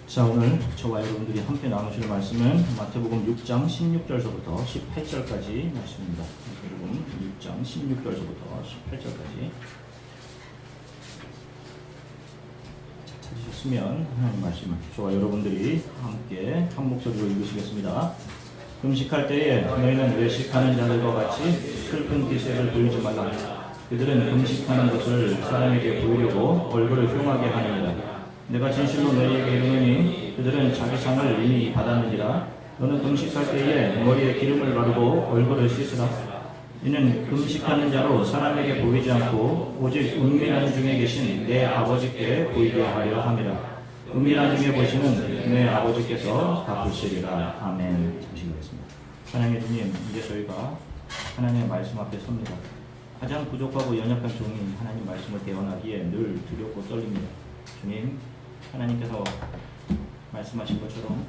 자, 오늘 저와 여러분들이 함께 나누실 말씀은 마태복음 6장 16절서부터 18절까지 말씀입니다. 마태복음 6장 16절서부터 18절까지. 찾으셨으면 하나님 말씀 저와 여러분들이 함께 한 목소리로 읽으시겠습니다. 금식할 때에 너희는 외식하는 자들과 같이 슬픈 기색을 보이지 말라. 그들은 금식하는 것을 사람에게 보이려고 얼굴을 흉하게 하느니라. 내가 진실로 너희에게 이르노니 그들은 자기 상을 이미 받았느니라. 너는 금식할 때에 머리에 기름을 바르고 얼굴을 씻으라. 이는 금식하는 자로 사람에게 보이지 않고 오직 은밀한 중에 계신 내 아버지께 보이게 하려 함이라. 은밀한 중에 보시는 내 아버지께서 갚으시리라. 아멘. 잠시 기도하겠습니다. 하나님의 주님, 이제 저희가 하나님의 말씀 앞에 섭니다. 가장 부족하고 연약한 종이 하나님 말씀을 대언하기에 늘 두렵고 떨립니다. 주님, 하나님께서 말씀하신 것처럼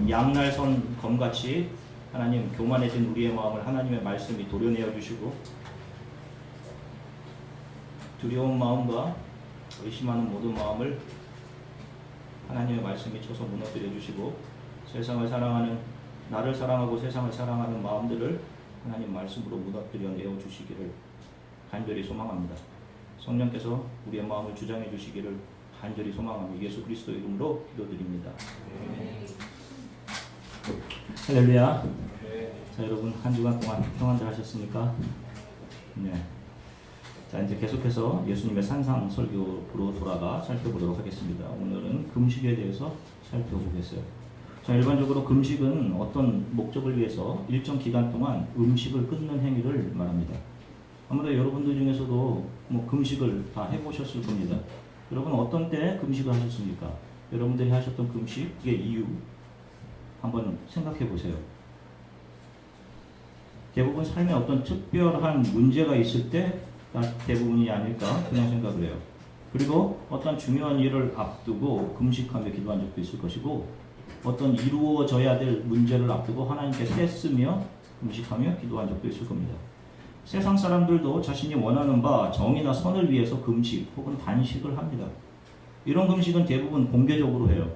양날선 검같이 하나님 교만해진 우리의 마음을 하나님의 말씀이 도려내어 주시고 두려운 마음과 의심하는 모든 마음을 하나님의 말씀이 쳐서 무너뜨려 주시고 세상을 사랑하는 나를 사랑하고 세상을 사랑하는 마음들을 하나님 말씀으로 무너뜨려 내어 주시기를 간절히 소망합니다. 성령께서 우리의 마음을 주장해 주시기를 간절히 소망합니다. 예수 그리스도 이름으로 기도드립니다. 할렐루야. 자, 여러분 한 주간 동안 평안들 하셨습니까? 네. 자, 이제 계속해서 예수님의 산상 설교로 돌아가 살펴보도록 하겠습니다. 오늘은 금식에 대해서 살펴보겠어요. 자, 일반적으로 금식은 어떤 목적을 위해서 일정 기간 동안 음식을 끊는 행위를 말합니다. 아무래도 여러분들 중에서도 금식을 다 해보셨을 겁니다. 여러분 어떤 때 금식을 하셨습니까? 여러분들이 하셨던 금식의 이유 한번 생각해 보세요. 대부분 삶에 어떤 특별한 문제가 있을 때 대부분이 아닐까 그냥 생각을 해요. 그리고 어떤 중요한 일을 앞두고 금식하며 기도한 적도 있을 것이고 어떤 이루어져야 될 문제를 앞두고 하나님께 떼쓰며 금식하며 기도한 적도 있을 겁니다. 세상 사람들도 자신이 원하는 바 정의나 선을 위해서 금식 혹은 단식을 합니다. 이런 금식은 대부분 공개적으로 해요.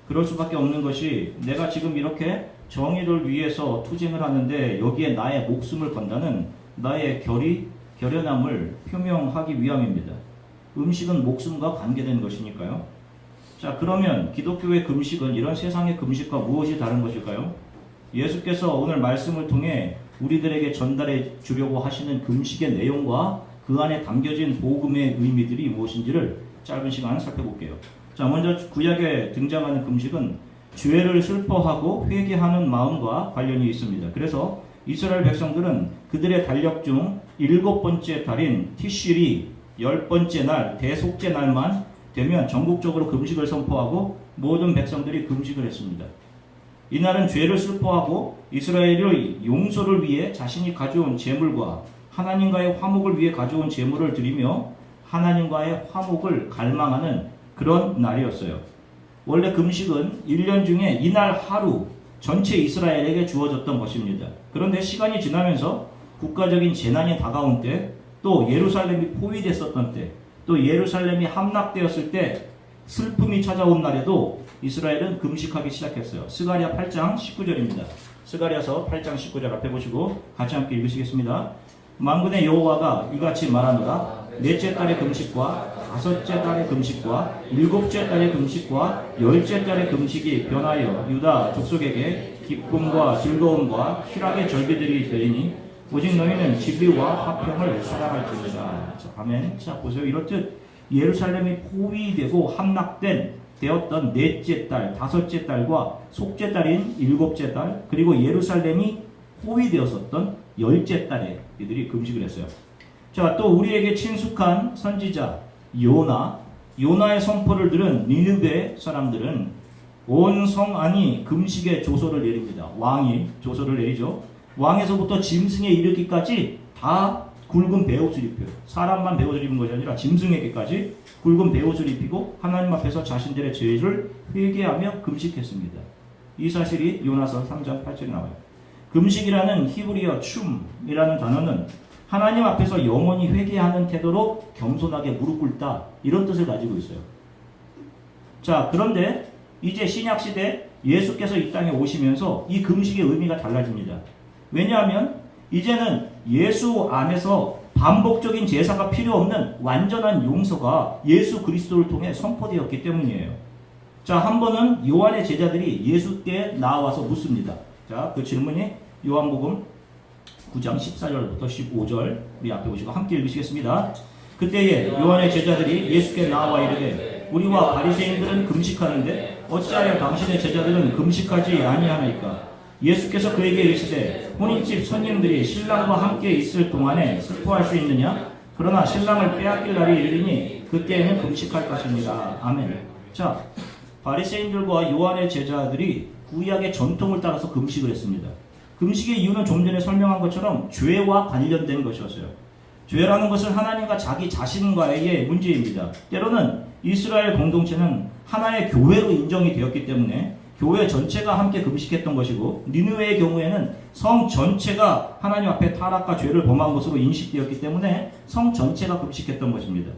그럴 수밖에 없는 것이 내가 지금 이렇게 정의를 위해서 투쟁을 하는데 여기에 나의 목숨을 건다는 나의 결연함을 표명하기 위함입니다. 음식은 목숨과 관계된 것이니까요. 자, 그러면 기독교의 금식은 이런 세상의 금식과 무엇이 다른 것일까요? 예수께서 오늘 말씀을 통해 우리들에게 전달해 주려고 하시는 금식의 내용과 그 안에 담겨진 복음의 의미들이 무엇인지를 짧은 시간 살펴볼게요. 자, 먼저 구약에 등장하는 금식은 죄를 슬퍼하고 회개하는 마음과 관련이 있습니다. 그래서 이스라엘 백성들은 그들의 달력 중 7번째 달인 티실이 10번째 날 대속죄 날만 되면 전국적으로 금식을 선포하고 모든 백성들이 금식을 했습니다. 이날은 죄를 슬퍼하고 이스라엘의 용서를 위해 자신이 가져온 제물과 하나님과의 화목을 위해 가져온 제물을 드리며 하나님과의 화목을 갈망하는 그런 날이었어요. 원래 금식은 1년 중에 이날 하루 전체 이스라엘에게 주어졌던 것입니다. 그런데 시간이 지나면서 국가적인 재난이 다가온 때, 또 예루살렘이 포위됐었던 때, 또 예루살렘이 함락되었을 때 슬픔이 찾아온 날에도 이스라엘은 금식하기 시작했어요. 스가랴 8장 19절입니다. 스가랴서 8장 19절 앞에 보시고 같이 함께 읽으시겠습니다. 만군의 여호와가 이같이 말하노라. 넷째 달의 금식과 다섯째 달의 금식과 일곱째 달의 금식과 열째 달의 금식이 변하여 유다 족속에게 기쁨과 즐거움과 희락의 절기들이 되리니 오직 너희는 진리와 화평을 사랑할지니라. 자, 아멘. 자, 보세요. 이렇듯 예루살렘이 포위되고 함락되었던 넷째 달, 다섯째 달과 속째 달인 일곱째 달, 그리고 예루살렘이 포위되었었던 열째 달에 이들이 금식을 했어요. 자, 또 우리에게 친숙한 선지자 요나의 선포를 들은 니느베 사람들은 온 성 안이 금식의 조서를 내립니다. 왕이 조서를 내리죠. 왕에서부터 짐승에 이르기까지 다 굵은 베옷을 입혀요. 사람만 베옷을 입은 것이 아니라 짐승에게까지 굵은 베옷을 입히고 하나님 앞에서 자신들의 죄를 회개하며 금식했습니다. 이 사실이 요나서 3장 8절에 나와요. 금식이라는 히브리어 춤이라는 단어는 하나님 앞에서 영원히 회개하는 태도로 겸손하게 무릎 꿇다, 이런 뜻을 가지고 있어요. 자, 그런데 이제 신약 시대 예수께서 이 땅에 오시면서 이 금식의 의미가 달라집니다. 왜냐하면 이제는 예수 안에서 반복적인 제사가 필요 없는 완전한 용서가 예수 그리스도를 통해 선포되었기 때문이에요. 자, 한 번은 요한의 제자들이 예수께 나와서 묻습니다. 자, 그 질문이 요한복음 9장 14절부터 15절 우리 앞에 보시고 함께 읽으시겠습니다. 그때에 요한의 제자들이 예수께 나와 이르되 우리와 바리새인들은 금식하는데 어찌하여 당신의 제자들은 금식하지 아니하나이까? 예수께서 그에게 이르시되 혼인집 손님들이 신랑과 함께 있을 동안에 슬퍼할 수 있느냐? 그러나 신랑을 빼앗길 날이 이르리니 그때에는 금식할 것입니다. 아멘. 자, 바리새인들과 요한의 제자들이 구약의 전통을 따라서 금식을 했습니다. 금식의 이유는 좀 전에 설명한 것처럼 죄와 관련된 것이었어요. 죄라는 것은 하나님과 자기 자신과의 문제입니다. 때로는 이스라엘 공동체는 하나의 교회로 인정이 되었기 때문에 교회 전체가 함께 금식했던 것이고, 니느웨의 경우에는 성 전체가 하나님 앞에 타락과 죄를 범한 것으로 인식되었기 때문에 성 전체가 금식했던 것입니다.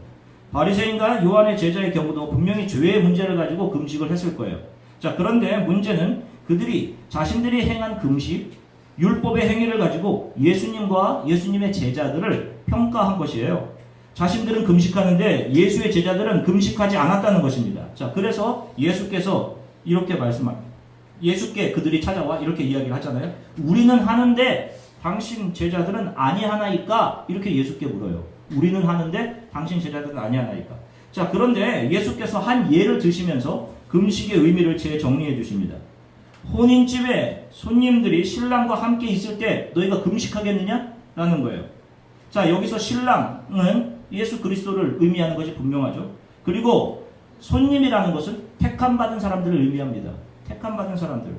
바리새인과 요한의 제자의 경우도 분명히 죄의 문제를 가지고 금식을 했을 거예요. 자, 그런데 문제는 그들이 자신들이 행한 금식, 율법의 행위를 가지고 예수님과 예수님의 제자들을 평가한 것이에요. 자신들은 금식하는데 예수의 제자들은 금식하지 않았다는 것입니다. 자, 그래서 예수께서 이렇게 예수께 그들이 찾아와 이렇게 이야기를 하잖아요. 우리는 하는데 당신 제자들은 아니하나이까? 이렇게 예수께 물어요. 우리는 하는데 당신 제자들은 아니하나이까? 자, 그런데 예수께서 한 예를 드시면서 금식의 의미를 재정리해 주십니다. 혼인집에 손님들이 신랑과 함께 있을 때 너희가 금식하겠느냐? 라는 거예요. 자, 여기서 신랑은 예수 그리스도를 의미하는 것이 분명하죠. 그리고 손님이라는 것은 택함받은 사람들을 의미합니다. 택함받은 사람들.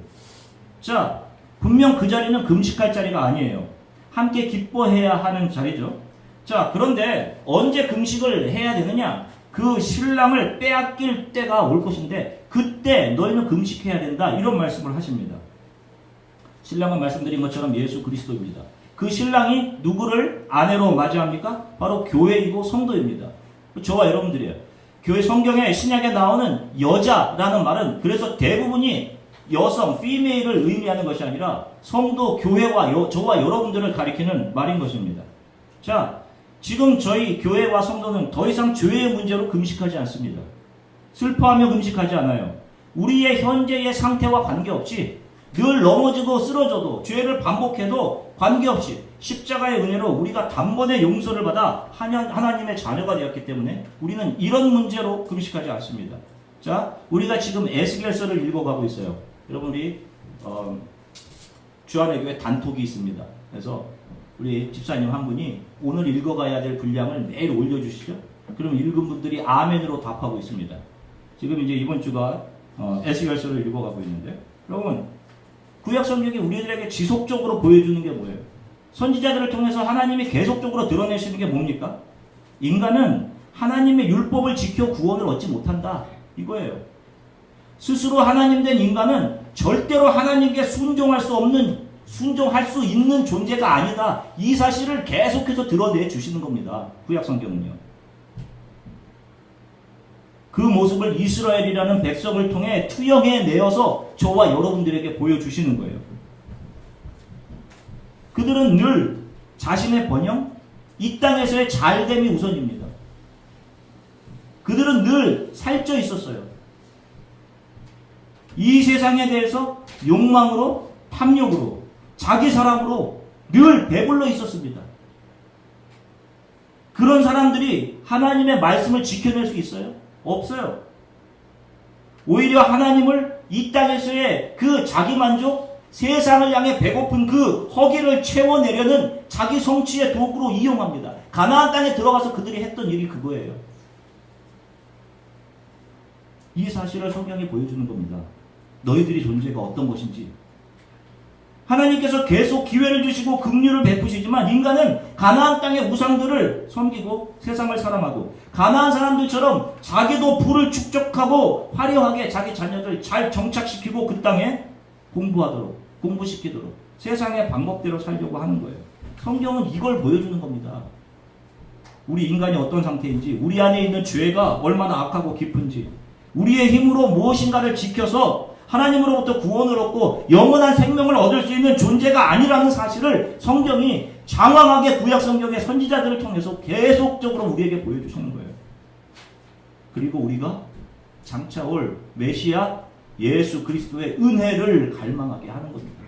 자, 분명 그 자리는 금식할 자리가 아니에요. 함께 기뻐해야 하는 자리죠. 자, 그런데 언제 금식을 해야 되느냐? 그 신랑을 빼앗길 때가 올 것인데 그때 너희는 금식해야 된다. 이런 말씀을 하십니다. 신랑은 말씀드린 것처럼 예수 그리스도입니다. 그 신랑이 누구를 아내로 맞이합니까? 바로 교회이고 성도입니다. 저와 여러분들이에요. 교회 성경에 신약에 나오는 여자라는 말은 그래서 대부분이 여성, female을 의미하는 것이 아니라 성도, 교회와 저와 여러분들을 가리키는 말인 것입니다. 자, 지금 저희 교회와 성도는 더 이상 죄의 문제로 금식하지 않습니다. 슬퍼하며 금식하지 않아요. 우리의 현재의 상태와 관계없이 늘 넘어지고 쓰러져도 죄를 반복해도 관계없이 십자가의 은혜로 우리가 단번에 용서를 받아 하나님의 자녀가 되었기 때문에 우리는 이런 문제로 금식하지 않습니다. 자, 우리가 지금 에스겔서를 읽어가고 있어요. 여러분, 우리 주안의 교회 단톡이 있습니다. 그래서 우리 집사님 한 분이 오늘 읽어가야 될 분량을 매일 올려주시죠. 그럼 읽은 분들이 아멘으로 답하고 있습니다. 지금 이제 이번 주가 에스겔서를 읽어가고 있는데, 여러분, 구약 성경이 우리들에게 지속적으로 보여주는 게 뭐예요? 선지자들을 통해서 하나님이 계속적으로 드러내시는 게 뭡니까? 인간은 하나님의 율법을 지켜 구원을 얻지 못한다. 이거예요. 스스로 하나님 된 인간은 절대로 하나님께 순종할 수 있는 존재가 아니다. 이 사실을 계속해서 드러내 주시는 겁니다. 구약 성경은요. 그 모습을 이스라엘이라는 백성을 통해 투영해 내어서 저와 여러분들에게 보여주시는 거예요. 그들은 늘 자신의 번영, 이 땅에서의 잘됨이 우선입니다. 그들은 늘 살쪄 있었어요. 이 세상에 대해서 욕망으로, 탐욕으로, 자기 사랑으로 늘 배불러 있었습니다. 그런 사람들이 하나님의 말씀을 지켜낼 수 있어요? 없어요. 오히려 하나님을 이 땅에서의 그 자기만족, 세상을 향해 배고픈 그 허기를 채워내려는 자기 성취의 도구로 이용합니다. 가나안 땅에 들어가서 그들이 했던 일이 그거예요. 이 사실을 성경이 보여주는 겁니다. 너희들이 존재가 어떤 것인지. 하나님께서 계속 기회를 주시고 긍휼을 베푸시지만 인간은 가나안 땅의 우상들을 섬기고 세상을 사랑하고 가나안 사람들처럼 자기도 부를 축적하고 화려하게 자기 자녀들 잘 정착시키고 그 땅에 공부시키도록 세상의 방법대로 살려고 하는 거예요. 성경은 이걸 보여주는 겁니다. 우리 인간이 어떤 상태인지, 우리 안에 있는 죄가 얼마나 악하고 깊은지, 우리의 힘으로 무엇인가를 지켜서 하나님으로부터 구원을 얻고 영원한 생명을 얻을 수 있는 존재가 아니라는 사실을 성경이 장황하게 구약 성경의 선지자들을 통해서 계속적으로 우리에게 보여주시는 거예요. 그리고 우리가 장차 올 메시아 예수 그리스도의 은혜를 갈망하게 하는 겁니다.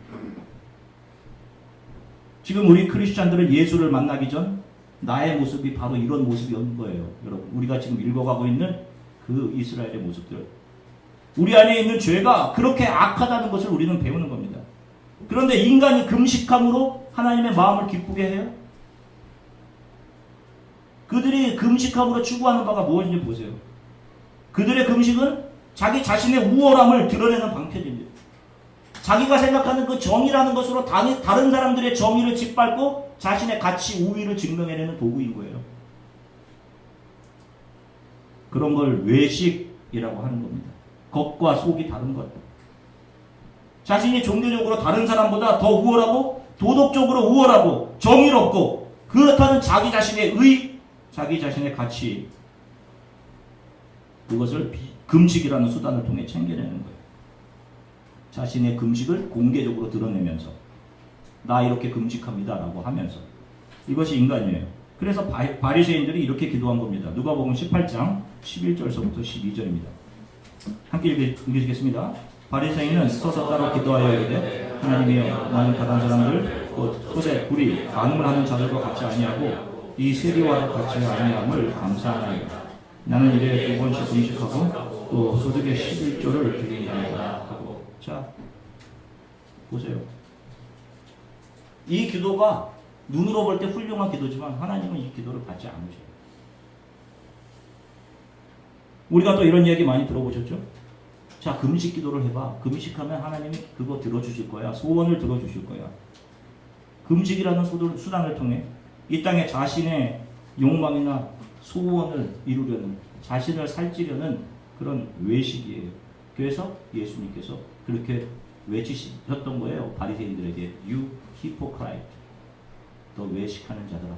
지금 우리 크리스찬들은 예수를 만나기 전 나의 모습이 바로 이런 모습이었는 거예요. 여러분, 우리가 지금 읽어가고 있는 그 이스라엘의 모습들, 우리 안에 있는 죄가 그렇게 악하다는 것을 우리는 배우는 겁니다. 그런데 인간이 금식함으로 하나님의 마음을 기쁘게 해요? 그들이 금식함으로 추구하는 바가 무엇인지 보세요. 그들의 금식은 자기 자신의 우월함을 드러내는 방편입니다. 자기가 생각하는 그 정의라는 것으로 다른 사람들의 정의를 짓밟고 자신의 가치 우위를 증명해내는 도구인 거예요. 그런 걸 외식이라고 하는 겁니다. 겉과 속이 다른 것. 자신이 종교적으로 다른 사람보다 더 우월하고 도덕적으로 우월하고 정의롭고 그렇다는 자기 자신의 의, 자기 자신의 가치, 그것을 금식이라는 수단을 통해 챙겨내는 거예요. 자신의 금식을 공개적으로 드러내면서 나 이렇게 금식합니다 라고 하면서. 이것이 인간이에요. 그래서 바리새인들이 이렇게 기도한 겁니다. 누가복음 18장 11절서부터 12절입니다. 함께 읽으시겠습니다. 바리새인은 서서 따로 기도하여 이르되 하나님이여 나는 다른 사람들 곧 소재, 불의, 간음을 하는 자들과 같이 아니하고 이 세리와도 같이 아니함을 감사하나이다. 나는 이래 2번씩 금식하고 또 소득의 11조를 드린다 하고. 자, 보세요. 이 기도가 눈으로 볼 때 훌륭한 기도지만 하나님은 이 기도를 받지 않으셔요. 우리가 또 이런 얘기 많이 들어보셨죠? 자, 금식 기도를 해봐. 금식하면 하나님이 그거 들어주실 거야. 소원을 들어주실 거야. 금식이라는 수단을 통해 이 땅에 자신의 욕망이나 소원을 이루려는, 자신을 살찌려는 그런 외식이에요. 그래서 예수님께서 그렇게 외치셨던 거예요. 바리새인들에게 You hypocrite, 너 외식하는 자들아.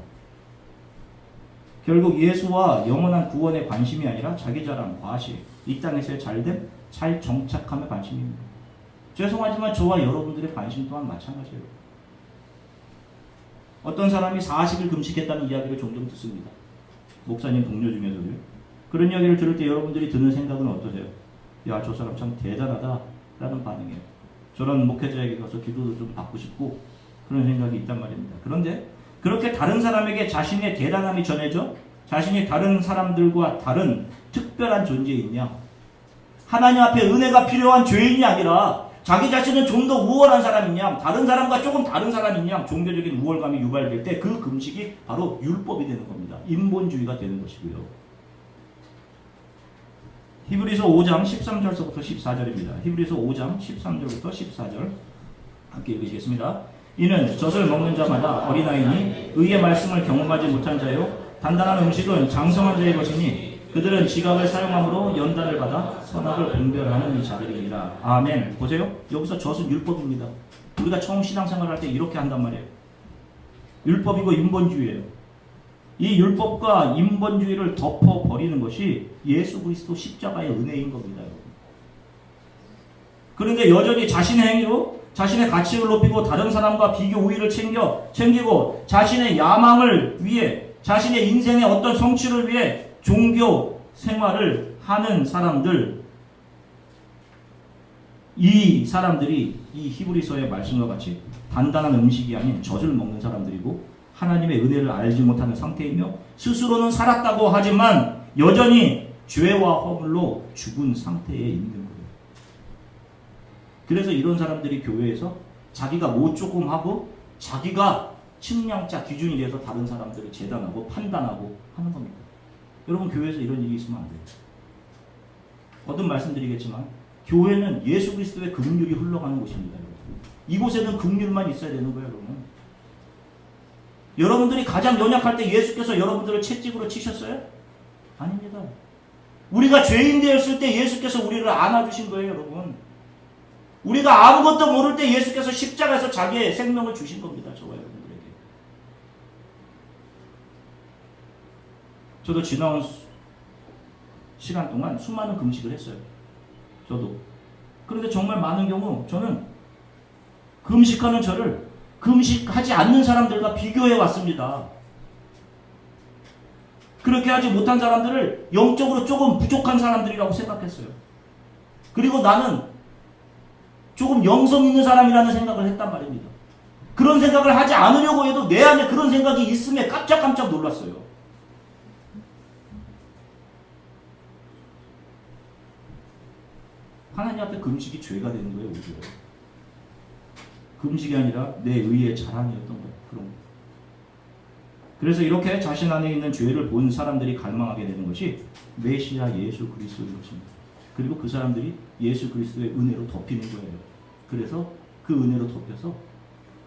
결국 예수와 영원한 구원에 관심이 아니라 자기 자랑, 과시, 이 땅에서의 잘됨, 잘 정착함에 관심입니다. 죄송하지만 저와 여러분들의 관심 또한 마찬가지예요. 어떤 사람이 40일 금식했다는 이야기를 종종 듣습니다. 목사님 동료 중에서도요. 그런 이야기를 들을 때 여러분들이 드는 생각은 어떠세요? 야, 저 사람 참 대단하다 라는 반응이에요. 저런 목회자에게 가서 기도도 좀 받고 싶고 그런 생각이 있단 말입니다. 그런데 그렇게 다른 사람에게 자신의 대단함이 전해져 자신이 다른 사람들과 다른 특별한 존재이냐, 하나님 앞에 은혜가 필요한 죄인이 아니라 자기 자신은 좀 더 우월한 사람이냐, 다른 사람과 조금 다른 사람이냐, 종교적인 우월감이 유발될 때 그 금식이 바로 율법이 되는 겁니다. 인본주의가 되는 것이고요. 히브리서 5장 13절부터 14절입니다. 히브리서 5장 13절부터 14절 함께 읽으시겠습니다. 이는 젖을 먹는 자마다 어린아이니 의의 말씀을 경험하지 못한 자요 단단한 음식은 장성한 자의 것이니 그들은 지각을 사용함으로 연단을 받아 선악을 분별하는 자들이니라. 아멘. 보세요. 여기서 젖은 율법입니다. 우리가 처음 신앙생활 할 때 이렇게 한단 말이에요. 율법이고 인본주의예요. 이 율법과 인본주의를 덮어버리는 것이 예수 그리스도 십자가의 은혜인 겁니다. 여러분. 그런데 여전히 자신의 행위로 자신의 가치를 높이고 다른 사람과 비교 우위를 챙기고 자신의 야망을 위해 자신의 인생의 어떤 성취를 위해 종교 생활을 하는 사람들, 이 사람들이 이 히브리서의 말씀과 같이 단단한 음식이 아닌 젖을 먹는 사람들이고 하나님의 은혜를 알지 못하는 상태이며 스스로는 살았다고 하지만 여전히 죄와 허물로 죽은 상태에 있는 거예요. 그래서 이런 사람들이 교회에서 자기가 뭐 조금 하고 자기가 측량자 기준이 돼서 다른 사람들을 재단하고 판단하고 하는 겁니다. 여러분, 교회에서 이런 일이 있으면 안 돼요. 거듭 말씀드리겠지만 교회는 예수 그리스도의 긍휼이 흘러가는 곳입니다. 여러분. 이곳에는 긍휼만 있어야 되는 거예요. 여러분. 여러분들이 가장 연약할 때 예수께서 여러분들을 채찍으로 치셨어요? 아닙니다. 우리가 죄인 되었을 때 예수께서 우리를 안아주신 거예요. 여러분. 우리가 아무것도 모를 때 예수께서 십자가에서 자기의 생명을 주신 겁니다. 저와 여러분들에게. 저도 지나온 시간 동안 수많은 금식을 했어요. 저도. 그런데 정말 많은 경우 저는 금식하는 저를 금식하지 않는 사람들과 비교해 왔습니다. 그렇게 하지 못한 사람들을 영적으로 조금 부족한 사람들이라고 생각했어요. 그리고 나는 조금 영성 있는 사람이라는 생각을 했단 말입니다. 그런 생각을 하지 않으려고 해도 내 안에 그런 생각이 있음에 깜짝깜짝 놀랐어요. 하나님 앞에 금식이 죄가 되는 거예요, 오히려. 금식이 아니라 내 의의 자랑이었던 거예요. 그런 거. 그래서 이렇게 자신 안에 있는 죄를 본 사람들이 갈망하게 되는 것이 메시아 예수 그리스도인 것입니다. 그리고 그 사람들이 예수 그리스도의 은혜로 덮이는 거예요. 그래서 그 은혜로 덮여서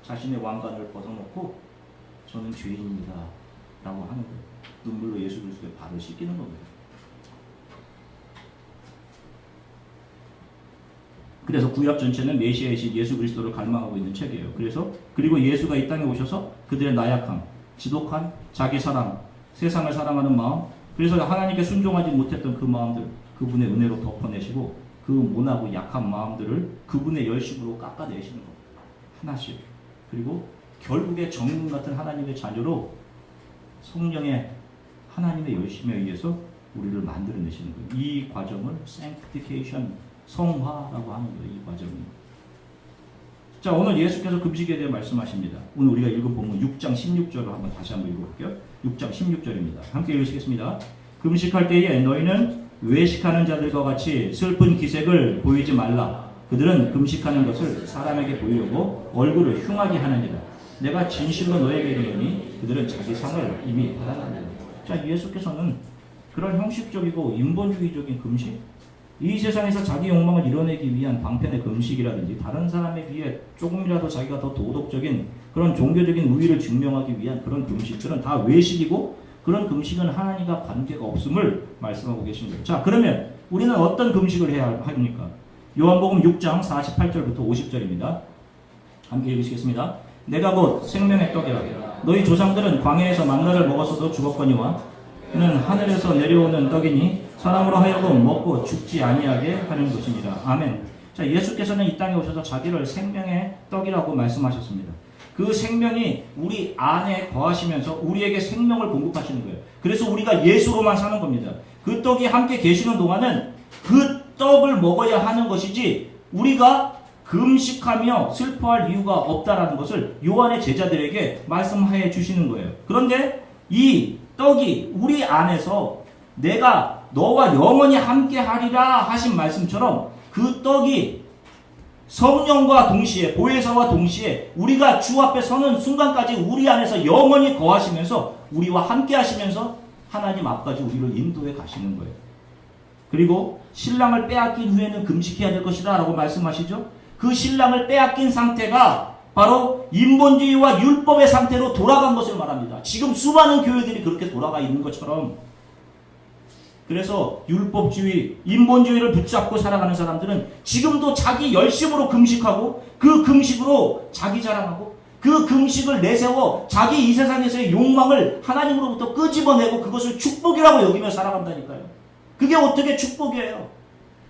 자신의 왕관을 벗어놓고 저는 죄인입니다 라고 하는 거예요. 눈물로 예수 그리스도의 발을 씻기는 겁니다. 그래서 구약 전체는 메시아이신 예수 그리스도를 갈망하고 있는 책이에요. 그리고 예수가 이 땅에 오셔서 그들의 나약함, 지독한 자기 사랑, 세상을 사랑하는 마음, 그래서 하나님께 순종하지 못했던 그 마음들, 그분의 은혜로 덮어내시고 그 모나고 약한 마음들을 그분의 열심으로 깎아내시는 겁니다. 하나씩. 그리고 결국에 정금 같은 하나님의 자녀로 성령의 하나님의 열심에 의해서 우리를 만들어내시는 거예요. 이 과정을 sanctification, 성화라고 하는 거예요. 이 과정이. 자, 오늘 예수께서 금식에 대해 말씀하십니다. 오늘 우리가 읽은 본문 6장 16절을 다시 한번 읽어볼게요. 6장 16절입니다. 함께 읽으시겠습니다. 금식할 때에 너희는 외식하는 자들과 같이 슬픈 기색을 보이지 말라. 그들은 금식하는 것을 사람에게 보이려고 얼굴을 흉하게 하느니라. 내가 진실로 너에게 이르노니 그들은 자기 상을 이미 받았느니라. 자, 예수께서는 그런 형식적이고 인본주의적인 금식, 이 세상에서 자기 욕망을 이뤄내기 위한 방편의 금식이라든지 다른 사람에 비해 조금이라도 자기가 더 도덕적인 그런 종교적인 우위를 증명하기 위한 그런 금식들은 다 외식이고, 그런 금식은 하나님과 관계가 없음을 말씀하고 계신 거예요. 자, 그러면 우리는 어떤 금식을 해야 합니까? 요한복음 6장 48절부터 50절입니다. 함께 읽으시겠습니다. 내가 곧 생명의 떡이라. 너희 조상들은 광야에서 만나를 먹었어도 죽었거니와 이는 하늘에서 내려오는 떡이니 사람으로 하여금 먹고 죽지 아니하게 하는 것입니다. 아멘. 자, 예수께서는 이 땅에 오셔서 자기를 생명의 떡이라고 말씀하셨습니다. 그 생명이 우리 안에 거하시면서 우리에게 생명을 공급하시는 거예요. 그래서 우리가 예수로만 사는 겁니다. 그 떡이 함께 계시는 동안은 그 떡을 먹어야 하는 것이지 우리가 금식하며 슬퍼할 이유가 없다라는 것을 요한의 제자들에게 말씀해 주시는 거예요. 그런데 이 떡이 우리 안에서 내가 너와 영원히 함께 하리라 하신 말씀처럼 그 떡이 성령과 동시에, 보혜사와 동시에 우리가 주 앞에 서는 순간까지 우리 안에서 영원히 거하시면서 우리와 함께 하시면서 하나님 앞까지 우리를 인도해 가시는 거예요. 그리고 신랑을 빼앗긴 후에는 금식해야 될 것이다 라고 말씀하시죠. 그 신랑을 빼앗긴 상태가 바로 인본주의와 율법의 상태로 돌아간 것을 말합니다. 지금 수많은 교회들이 그렇게 돌아가 있는 것처럼. 그래서 율법주의, 인본주의를 붙잡고 살아가는 사람들은 지금도 자기 열심으로 금식하고 그 금식으로 자기 자랑하고 그 금식을 내세워 자기 이 세상에서의 욕망을 하나님으로부터 끄집어내고 그것을 축복이라고 여기며 살아간다니까요. 그게 어떻게 축복이에요?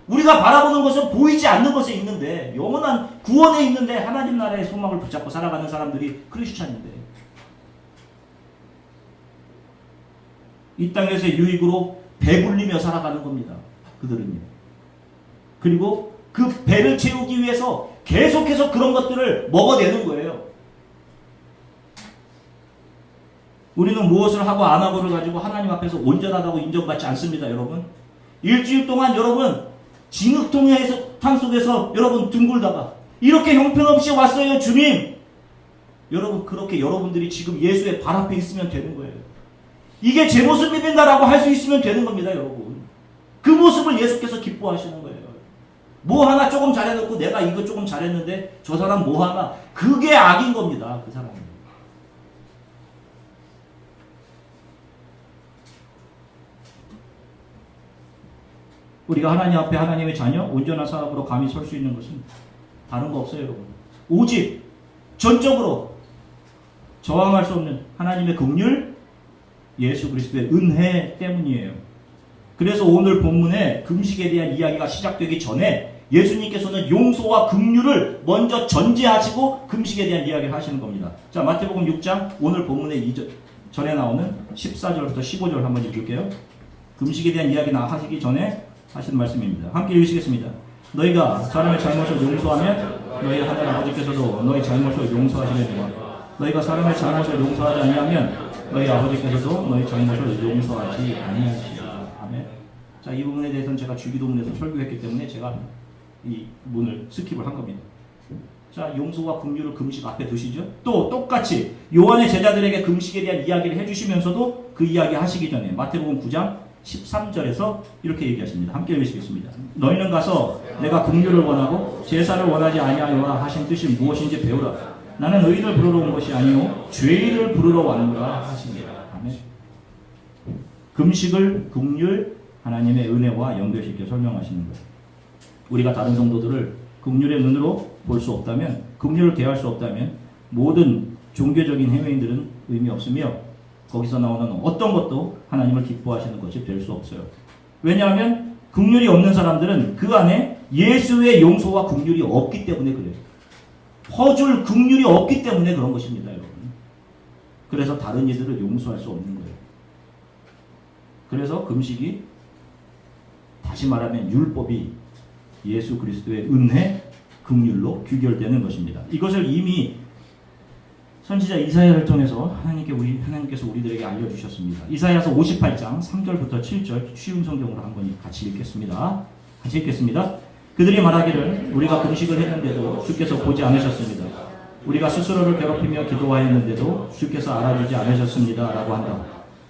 우리가 바라보는 것은 보이지 않는 것에 있는데, 영원한 구원에 있는데 하나님 나라의 소망을 붙잡고 살아가는 사람들이 크리스찬인데, 이 땅에서의 유익으로 배불리며 살아가는 겁니다. 그들은요. 그리고 그 배를 채우기 위해서 계속해서 그런 것들을 먹어내는 거예요. 우리는 무엇을 하고 안 하고를 가지고 하나님 앞에서 온전하다고 인정받지 않습니다, 여러분. 일주일 동안 여러분 진흙탕 속에서 여러분 둥글다가 이렇게 형편없이 왔어요, 주님. 여러분, 그렇게 여러분들이 지금 예수의 발 앞에 있으면 되는 거예요. 이게 제 모습입니다라고 할 수 있으면 되는 겁니다, 여러분. 그 모습을 예수께서 기뻐하시는 거예요. 뭐 하나 조금 잘해놓고 내가 이거 조금 잘했는데 저 사람 뭐 하나, 그게 악인 겁니다, 그 사람은. 우리가 하나님 앞에 하나님의 자녀, 온전한 사람으로 감히 설 수 있는 것은 다른 거 없어요, 여러분. 오직 전적으로 저항할 수 없는 하나님의 긍휼, 예수 그리스도의 은혜 때문이에요. 그래서 오늘 본문에 금식에 대한 이야기가 시작되기 전에 예수님께서는 용서와 긍휼을 먼저 전제하시고 금식에 대한 이야기를 하시는 겁니다. 자, 마태복음 6장 오늘 본문의 전에 나오는 14절부터 15절 한번 읽을게요. 금식에 대한 이야기 하시기 전에 하시는 말씀입니다. 함께 읽으시겠습니다. 너희가 사람의 잘못을 용서하면 너희 하늘 아버지께서도 너희 잘못을 용서하시려니와 너희가 사람의 잘못을 용서하지 아니하면 너희 아버지께서도 너희 잘못을 용서하지 아니하시리라. 아멘. 자, 이 부분에 대해서는 제가 주기도문에서 설교했기 때문에 제가 이 문을 스킵을 한 겁니다. 자, 용서와 긍휼을 금식 앞에 두시죠. 또 똑같이 요한의 제자들에게 금식에 대한 이야기를 해주시면서도 그 이야기 하시기 전에 마태복음 9장 13절에서 이렇게 얘기하십니다. 함께 읽으시겠습니다. 너희는 가서 내가 긍휼을 원하고 제사를 원하지 아니하노라 하신 뜻이 무엇인지 배우라. 나는 의인을 부르러 온 것이 아니요 죄인을 부르러 왔노라 하십니다. 아멘. 금식을 긍휼 하나님의 은혜와 연결시켜 설명하시는 거예요. 우리가 다른 성도들을 긍휼의 눈으로 볼 수 없다면, 긍휼을 대할 수 없다면 모든 종교적인 행위들은 의미 없으며 거기서 나오는 어떤 것도 하나님을 기뻐하시는 것이 될 수 없어요. 왜냐하면 긍휼이 없는 사람들은 그 안에 예수의 용서와 긍휼이 없기 때문에 그래요. 퍼줄 긍휼이 없기 때문에 그런 것입니다, 여러분. 그래서 다른 이들을 용서할 수 없는 거예요. 그래서 금식이 다시 말하면 율법이 예수 그리스도의 은혜, 긍휼로 규결되는 것입니다. 이것을 이미 선지자 이사야를 통해서 하나님께서 우리들에게 알려주셨습니다. 이사야서 58장 3절부터 7절 쉬운 성경으로 한번 같이 읽겠습니다. 같이 읽겠습니다. 그들이 말하기를 우리가 금식을 했는데도 주께서 보지 않으셨습니다. 우리가 스스로를 괴롭히며 기도하였는데도 주께서 알아주지 않으셨습니다. 라고 한다.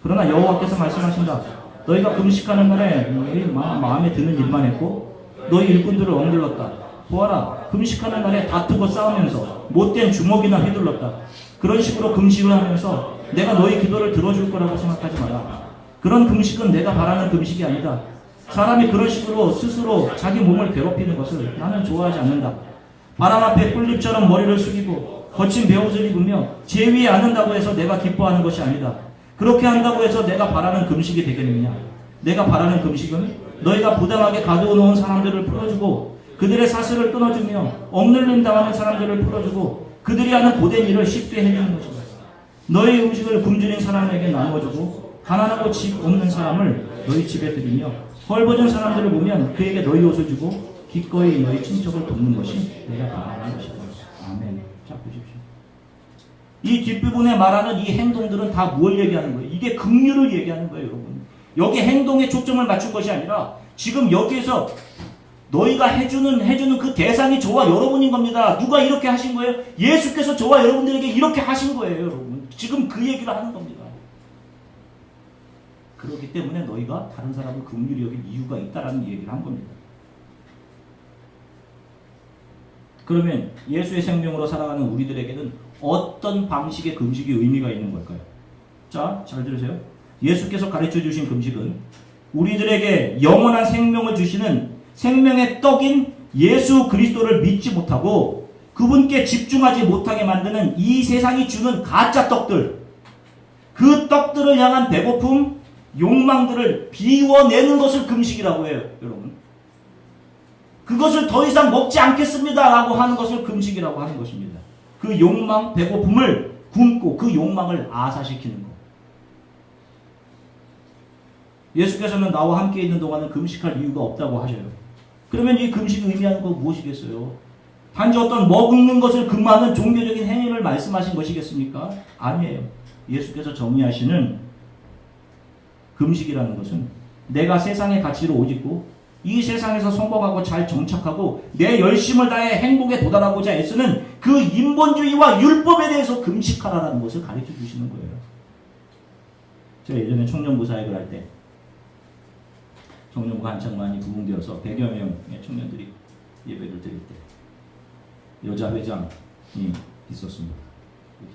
그러나 여호와께서 말씀하신다. 너희가 금식하는 날에 너희 마음에 드는 일만 했고 너희 일꾼들을 억눌렀다. 보아라, 금식하는 날에 다투고 싸우면서 못된 주먹이나 휘둘렀다. 그런 식으로 금식을 하면서 내가 너희 기도를 들어줄 거라고 생각하지 마라. 그런 금식은 내가 바라는 금식이 아니다. 사람이 그런 식으로 스스로 자기 몸을 괴롭히는 것을 나는 좋아하지 않는다. 바람 앞에 꿀잎처럼 머리를 숙이고 거친 베옷을 입으며 제 위에 앉는다고 해서 내가 기뻐하는 것이 아니다. 그렇게 한다고 해서 내가 바라는 금식이 되겠느냐? 내가 바라는 금식은 너희가 부당하게 가두어 놓은 사람들을 풀어주고 그들의 사슬을 끊어주며 억눌림 당하는 사람들을 풀어주고 그들이 하는 고된 일을 쉽게 해주는 것이다. 너희 음식을 굶주린 사람에게 나누어주고 가난하고 집 없는 사람을 너희 집에 들이며 헐벗은 사람들을 보면 그에게 너희 옷을 주고 기꺼이 너희 친척을 돕는 것이 내가 바라는 것이다. 아멘. 자, 보십시오. 이 뒷부분에 말하는 이 행동들은 다 무엇을 얘기하는 거예요? 이게 긍휼을 얘기하는 거예요, 여러분. 여기 행동에 초점을 맞춘 것이 아니라 지금 여기에서 너희가 해주는 그 대상이 저와 여러분인 겁니다. 누가 이렇게 하신 거예요? 예수께서 저와 여러분들에게 이렇게 하신 거예요, 여러분. 지금 그 얘기를 하는 겁니다. 그렇기 때문에 너희가 다른 사람을 긍휼히 여길 이유가 있다라는 얘기를 한 겁니다. 그러면 예수의 생명으로 살아가는 우리들에게는 어떤 방식의 금식이 의미가 있는 걸까요? 자, 잘 들으세요. 예수께서 가르쳐 주신 금식은 우리들에게 영원한 생명을 주시는 생명의 떡인 예수 그리스도를 믿지 못하고 그분께 집중하지 못하게 만드는 이 세상이 주는 가짜 떡들, 그 떡들을 향한 배고픔, 욕망들을 비워내는 것을 금식이라고 해요, 여러분. 그것을 더 이상 먹지 않겠습니다 라고 하는 것을 금식이라고 하는 것입니다. 그 욕망, 배고픔을 굶고 그 욕망을 아사시키는 것. 예수께서는 나와 함께 있는 동안은 금식할 이유가 없다고 하셔요. 그러면 이 금식이 의미하는 건 무엇이겠어요? 단지 어떤 먹는 것을 금하는 종교적인 행위를 말씀하신 것이겠습니까? 아니에요. 예수께서 정의하시는 금식이라는 것은 내가 세상의 가치로 오직고 이 세상에서 성공하고 잘 정착하고 내 열심을 다해 행복에 도달하고자 애쓰는 그 인본주의와 율법에 대해서 금식하라는 것을 가르쳐 주시는 거예요. 제가 예전에 청년부 사역을 할 때 청년부가 한창 많이 부흥되어서 100여 명의 청년들이 예배를 드릴 때 여자 회장이 있었습니다.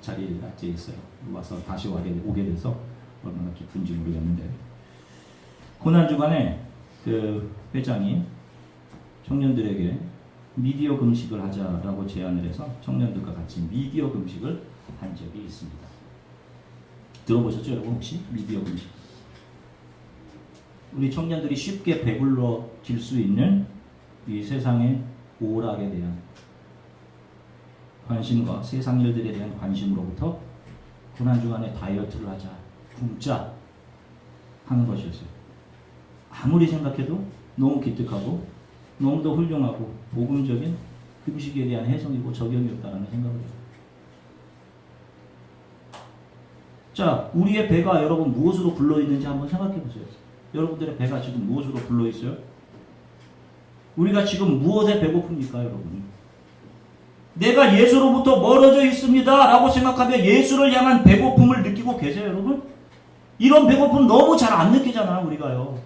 자리에 앉아 있어요. 와서 다시 오게 돼서 얼마나 기쁜지 모르겠는데 고난주간에 그 회장이 청년들에게 미디어 금식을 하자라고 제안을 해서 청년들과 같이 미디어 금식을 한 적이 있습니다. 들어보셨죠, 여러분? 혹시 미디어 금식? 우리 청년들이 쉽게 배불러질 수 있는 이 세상의 오락에 대한 관심과 세상 일들에 대한 관심으로부터 고난주간에 다이어트를 하자, 굶자 하는 것이었어요. 아무리 생각해도 너무 기특하고 너무도 훌륭하고 복음적인 금식에 대한 해석이고 적용이었다는 생각을 해요. 자, 우리의 배가 여러분 무엇으로 불러있는지 한번 생각해 보세요. 여러분들의 배가 지금 무엇으로 불러있어요? 우리가 지금 무엇에 배고픕니까, 여러분? 내가 예수로부터 멀어져 있습니다 라고 생각하며 예수를 향한 배고픔을 느끼고 계세요, 여러분? 이런 배고픔 너무 잘 안 느끼잖아, 우리가요.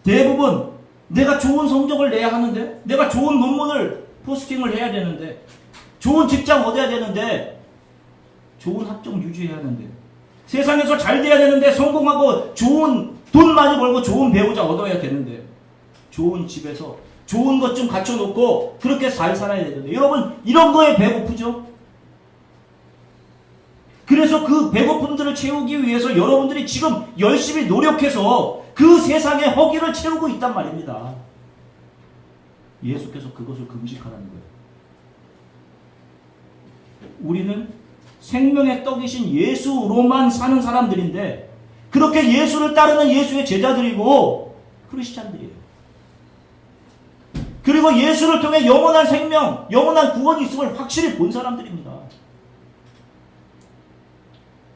대부분 내가 좋은 성적을 내야 하는데, 내가 좋은 논문을 포스팅을 해야 되는데, 좋은 직장 얻어야 되는데, 좋은 학종 유지해야 하는데, 세상에서 잘 돼야 되는데, 성공하고 좋은 돈 많이 벌고 좋은 배우자 얻어야 되는데, 좋은 집에서 좋은 것 좀 갖춰놓고 그렇게 잘 살아야 되는데, 여러분 이런 거에 배고프죠? 그래서 그 배고픔들을 채우기 위해서 여러분들이 지금 열심히 노력해서 그 세상의 허기를 채우고 있단 말입니다. 예수께서 그것을 금식하라는 거예요. 우리는 생명의 떡이신 예수로만 사는 사람들인데, 그렇게 예수를 따르는 예수의 제자들이고 크리스찬들이에요. 그리고 예수를 통해 영원한 생명, 영원한 구원이 있음을 확실히 본 사람들입니다.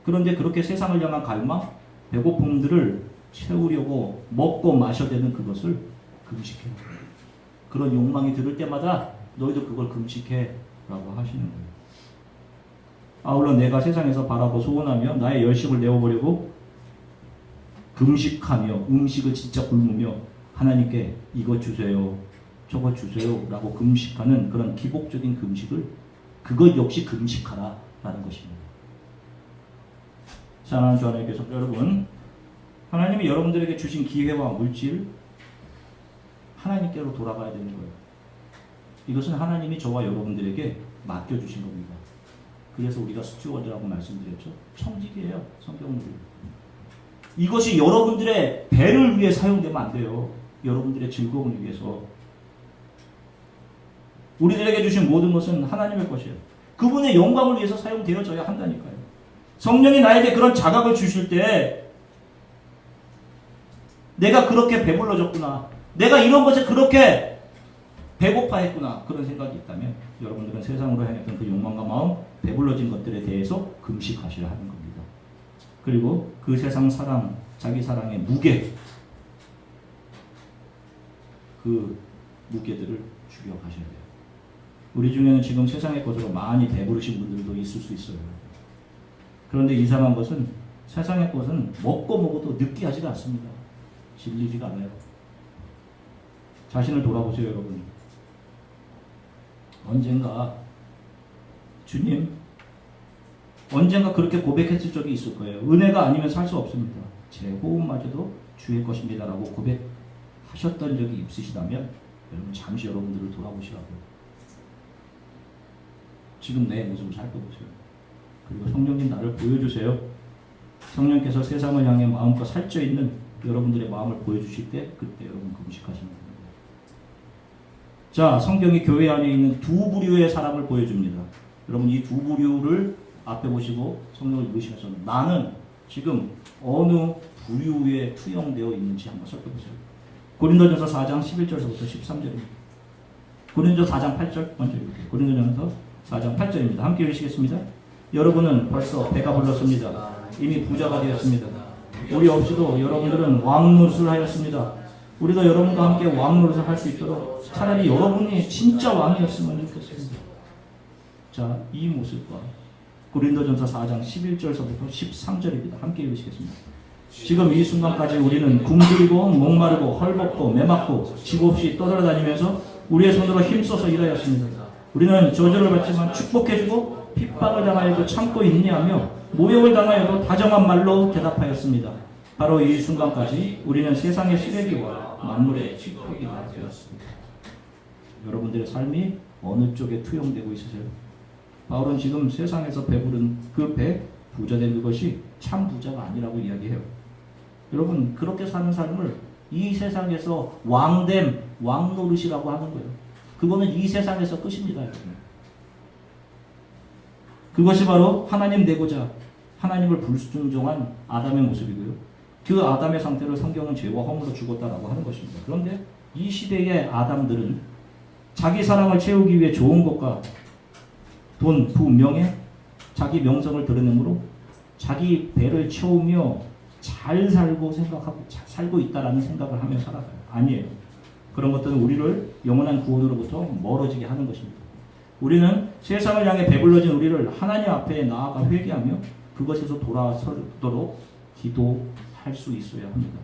그런데 그렇게 세상을 향한 갈망, 배고픔들을 채우려고 먹고 마셔야 되는 그것을 금식해요. 그런 욕망이 들을 때마다 너희도 그걸 금식해 라고 하시는 거예요. 아울러 내가 세상에서 바라고 소원하며 나의 열심을 내어버리고 금식하며 음식을 진짜 굶으며 하나님께 이것 주세요, 저것 주세요 라고 금식하는 그런 기복적인 금식을, 그것 역시 금식하라 라는 것입니다. 사랑하는 주 안에 계신 여러분, 하나님이 여러분들에게 주신 기회와 물질, 하나님께로 돌아가야 되는 거예요. 이것은 하나님이 저와 여러분들에게 맡겨주신 겁니다. 그래서 우리가 스튜어드라고 말씀드렸죠. 청직이에요, 성경으로. 이것이 여러분들의 배를 위해 사용되면 안 돼요. 여러분들의 즐거움을 위해서. 우리들에게 주신 모든 것은 하나님의 것이에요. 그분의 영광을 위해서 사용되어져야 한다니까요. 성령이 나에게 그런 자각을 주실 때, 내가 그렇게 배불러졌구나, 내가 이런 것에 그렇게 배고파했구나, 그런 생각이 있다면 여러분들은 세상으로 향했던 그 욕망과 마음, 배불러진 것들에 대해서 금식하셔야 하는 겁니다. 그리고 그 세상 사랑, 자기 사랑의 무게, 그 무게들을 줄여가셔야 돼요. 우리 중에는 지금 세상의 것으로 많이 배부르신 분들도 있을 수 있어요. 그런데 이상한 것은 세상의 것은 먹고 먹어도 느끼하지가 않습니다. 질리지가 않아요. 자신을 돌아보세요, 여러분. 언젠가 주님, 언젠가 그렇게 고백했을 적이 있을 거예요. 은혜가 아니면 살 수 없습니다. 제 호흡마저도 주의 것입니다 라고 고백하셨던 적이 있으시다면 여러분 잠시 여러분들을 돌아보시라고요. 지금 내 모습을 살펴보세요. 그리고 성령님 나를 보여주세요. 성령께서 세상을 향해 마음껏 살쪄 있는 여러분들의 마음을 보여주실 때, 그때 여러분 금식하시는 겁니다. 자, 성경이 교회 안에 있는 두 부류의 사람을 보여줍니다. 여러분 이 두 부류를 앞에 보시고 성경을 읽으시면서 나는 지금 어느 부류에 투영되어 있는지 한번 살펴보세요. 고린도전서 4장 11절부터 13절입니다. 고린도전서 4장 8절 먼저 읽을게요. 고린도전서 4장 8절입니다. 함께 읽으시겠습니다. 여러분은 벌써 배가 불렀습니다. 이미 부자가 되었습니다. 우리 없이도 여러분들은 왕노릇을 하였습니다. 우리도 여러분과 함께 왕노릇을 할 수 있도록 차라리 여러분이 진짜 왕이었으면 좋겠습니다. 자, 이 모습과 고린도전서 4장 11절서부터 13절입니다. 함께 읽으시겠습니다. 지금 이 순간까지 우리는 굶주리고 목마르고 헐벗고 매맞고 집 없이 떠돌아다니면서 우리의 손으로 힘써서 일하였습니다. 우리는 저주를 받지만 축복해주고 핍박을 당하여도 참고 있냐며 모욕을 당하여도 다정한 말로 대답하였습니다. 바로 이 순간까지 우리는 세상의 쓰레기와 만물의 찌꺼기가 되었습니다. 여러분들의 삶이 어느 쪽에 투영되고 있으세요? 바울은 지금 세상에서 배부른 그 배, 부자된 그것이 참 부자가 아니라고 이야기해요. 여러분 그렇게 사는 삶을 이 세상에서 왕됨, 왕노릇이라고 하는 거예요. 그거는 이 세상에서 끝입니다. 여러분. 그것이 바로 하나님 되고자 하나님을 불순종한 아담의 모습이고요. 그 아담의 상태를 성경은 죄와 허물로 죽었다라고 하는 것입니다. 그런데 이 시대의 아담들은 자기 사랑을 채우기 위해 좋은 것과 돈, 부, 명예, 자기 명성을 드러내므로 자기 배를 채우며 잘 살고 생각하고 잘 살고 있다라는 생각을 하며 살아가요. 아니에요. 그런 것들은 우리를 영원한 구원으로부터 멀어지게 하는 것입니다. 우리는 세상을 향해 배불러진 우리를 하나님 앞에 나아가 회개하며 그것에서 돌아서도록 기도할 수 있어야 합니다.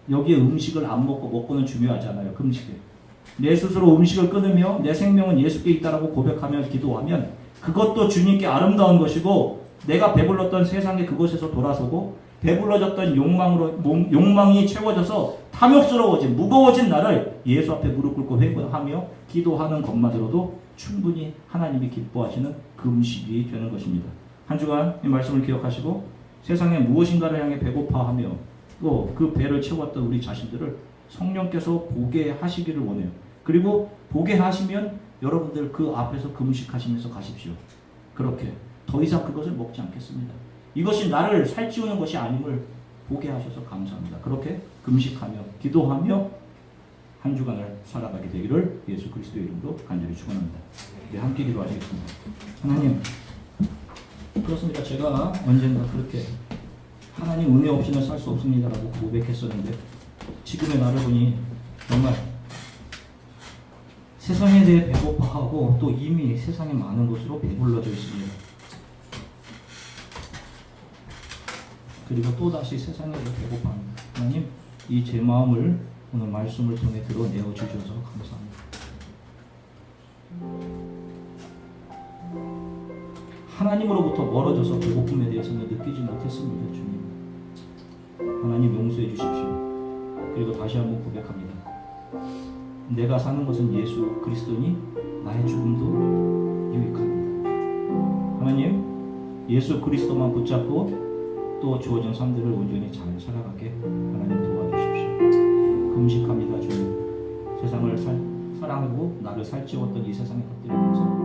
여기에 음식을 안 먹고는 중요하잖아요. 금식에. 내 스스로 음식을 끊으며 내 생명은 예수께 있다라고 고백하며 기도하면 그것도 주님께 아름다운 것이고 내가 배불렀던 세상에 그것에서 돌아서고 배불러졌던 욕망이 채워져서 탐욕스러워진 무거워진 나를 예수 앞에 무릎 꿇고 회개하며 기도하는 것만으로도 충분히 하나님이 기뻐하시는 금식이 되는 것입니다. 한 주간 이 말씀을 기억하시고 세상에 무엇인가를 향해 배고파하며 또 그 배를 채웠던 우리 자신들을 성령께서 보게 하시기를 원해요. 그리고 보게 하시면 여러분들 그 앞에서 금식하시면서 가십시오. 그렇게 더 이상 그것을 먹지 않겠습니다. 이것이 나를 살찌우는 것이 아님을 보게 하셔서 감사합니다. 그렇게 금식하며 기도하며 한 주간을 살아가게 되기를 예수 그리스도의 이름으로 간절히 축원합니다. 네, 함께 기도하시겠습니다. 하나님, 그렇습니다. 제가 언젠가 그렇게 하나님 은혜 없이는 살 수 없습니다라고 고백했었는데 지금의 나를 보니 정말 세상에 대해 배고파하고 또 이미 세상에 많은 것으로 배불러져 있습니다. 그리고 또다시 세상에 대해 배고파합니다. 하나님, 이 제 마음을 오늘 말씀을 통해 드러내어 주셔서 감사합니다. 하나님으로부터 멀어져서 배고픔에 대해서는 느끼지 못했습니다. 주님, 하나님 용서해 주십시오. 그리고 다시 한번 고백합니다. 내가 사는 것은 예수 그리스도니 나의 죽음도 유익합니다. 하나님, 예수 그리스도만 붙잡고 또 주어진 삶들을 온전히 잘 살아가게 하나님 도와주십시오. 금식합니다. 주님, 세상을 사랑하고 나를 살찌웠던 이 세상의 것들에 대해서